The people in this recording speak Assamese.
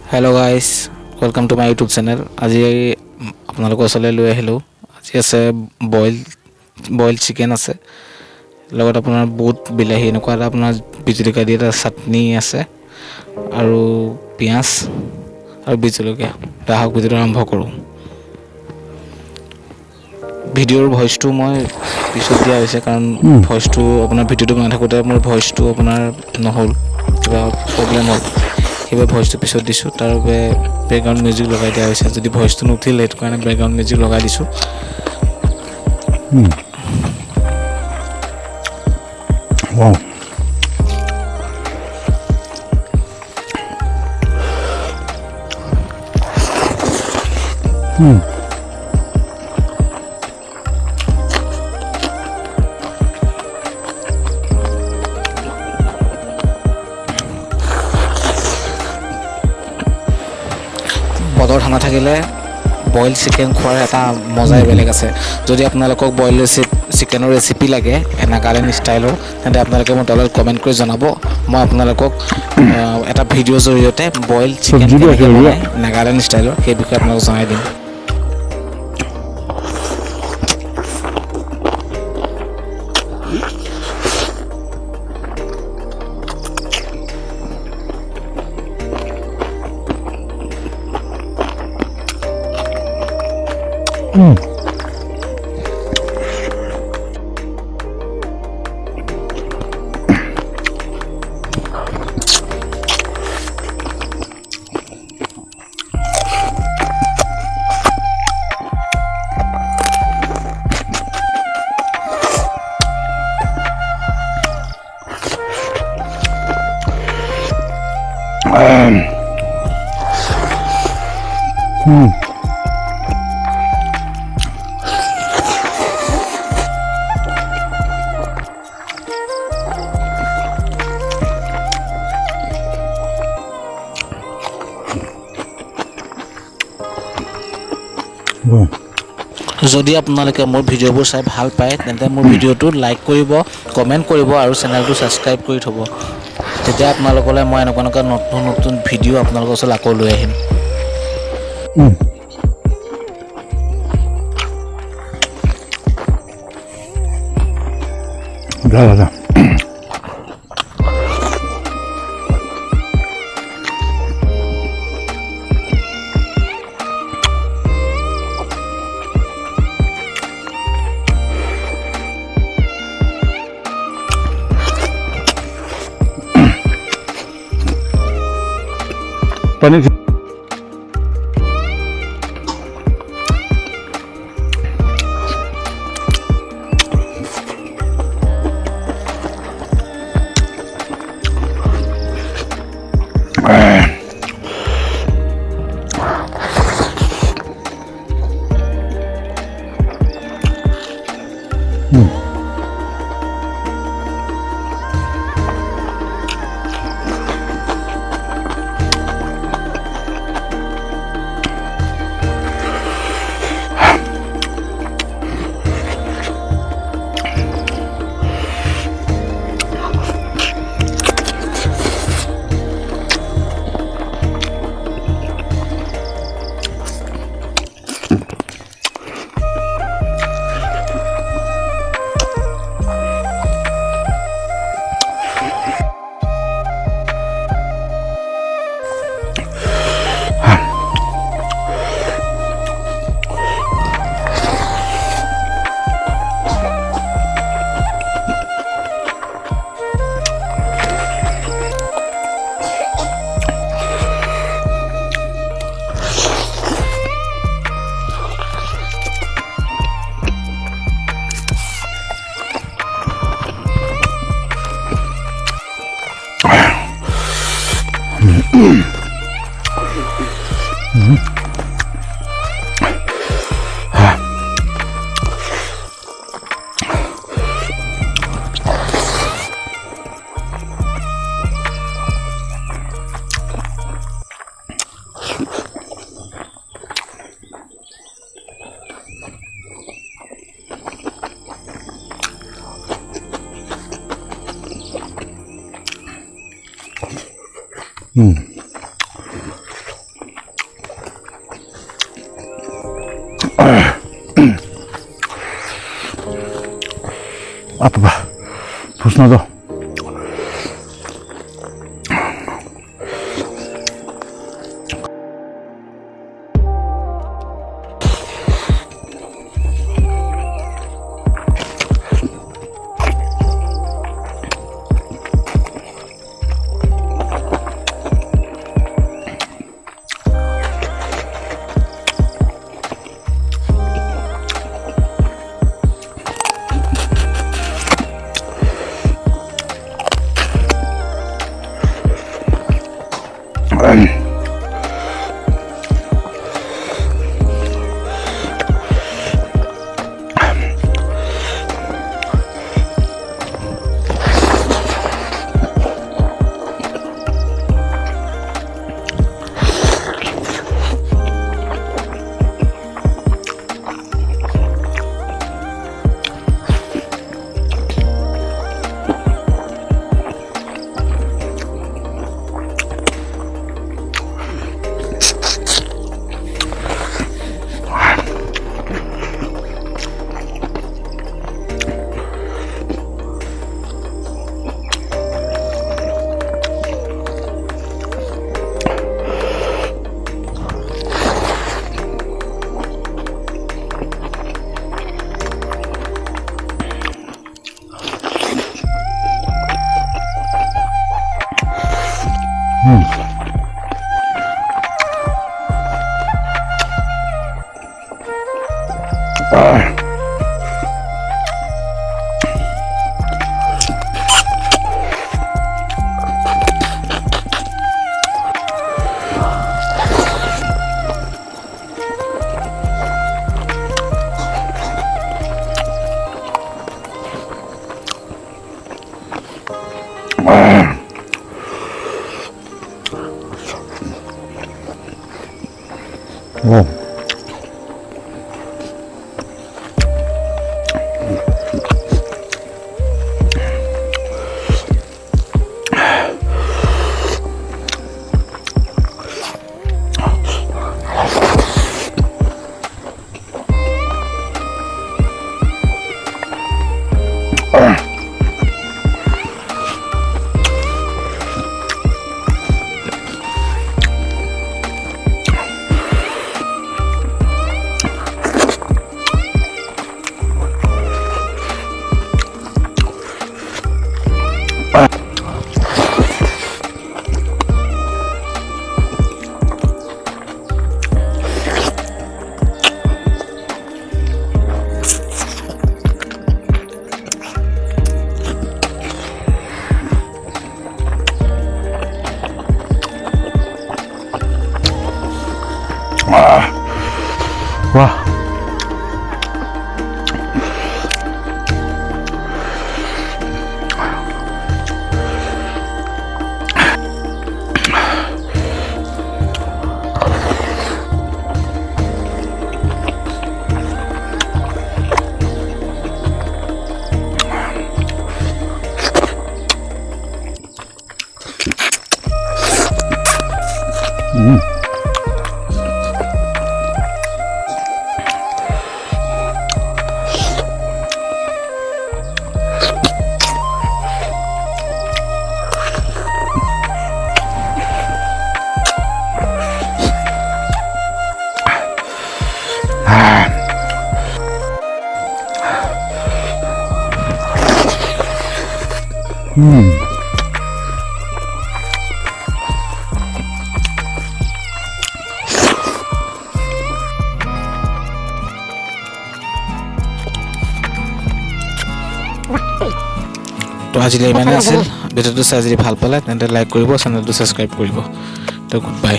Hello guys, welcome to my YouTube channel. আজি আপোনালোকৰ ওচৰলৈ লৈ আহিলো। আজি আছে বইল চিকেন আছে। লগত আপোনাৰ বুট বিলাহী এনেকুৱা এটা আপোনাৰ বিজলকীয়া দি এটা চাটনি আছে আৰু পিঁয়াজ আৰু বিজলকীয়া। আহক ভিডিঅ'টো আৰম্ভ কৰোঁ। ভিডিঅ'ৰ ভইচটো মই পিছত দিয়া হৈছে কাৰণ ভইচটো আপোনাৰ ভিডিঅ'টো বনাই থাকোঁতে মোৰ ভইচটো আপোনাৰ নহ'ল, কিবা প্ৰব্লেম হ'ল। সেইবাবে ভইচটো পিছত দিছোঁ, তাৰ বাবে বেকগ্ৰাউণ্ড মিউজিক লগাই দিয়া হৈছে। যদি ভইচটো নুঠিলে সেইটো কাৰণে বেকগ্ৰাউণ্ড মিউজিক লগাই দিছোঁ। Wow. বতৰ ঠাণ্ডা থাকিলে বইল চিকেন খোৱাৰ এটা মজাই বেলেগ আছে। যদি আপোনালোকক বইল চিকেনৰ ৰেচিপি লাগে নাগালেণ্ড ষ্টাইলৰ, তেন্তে আপোনালোকে মোক তলত কমেণ্ট কৰি জনাব। মই আপোনালোকক এটা ভিডিঅ'ৰ জৰিয়তে বইল চিকেন কেনেকৈ বনায় নাগালেণ্ড ষ্টাইলৰ সেই বিষয়ে আপোনালোকক জনাই দিম। যদি আপোনালোকে মোৰ ভিডিঅ'বোৰ চাই ভাল পায় তেন্তে মোৰ ভিডিঅ'টো লাইক কৰিব, কমেণ্ট কৰিব আৰু চেনেলটো ছাবস্ক্ৰাইব কৰি থ'ব। তেতিয়া আপোনালোকলৈ মই এনেকুৱা নতুন নতুন ভিডিঅ' আপোনালোকৰ ওচৰত আকৌ লৈ আহিম। Panik. Apa ba? Pusna to. Wow. Wah. তো আজিলৈ ইমানে আছিল ভিডিঅ'টো চাই যদি ভাল পালে তেন্তে লাইক কৰিব চেনেলটো ছাবস্ক্ৰাইব কৰিব তো গুড বাই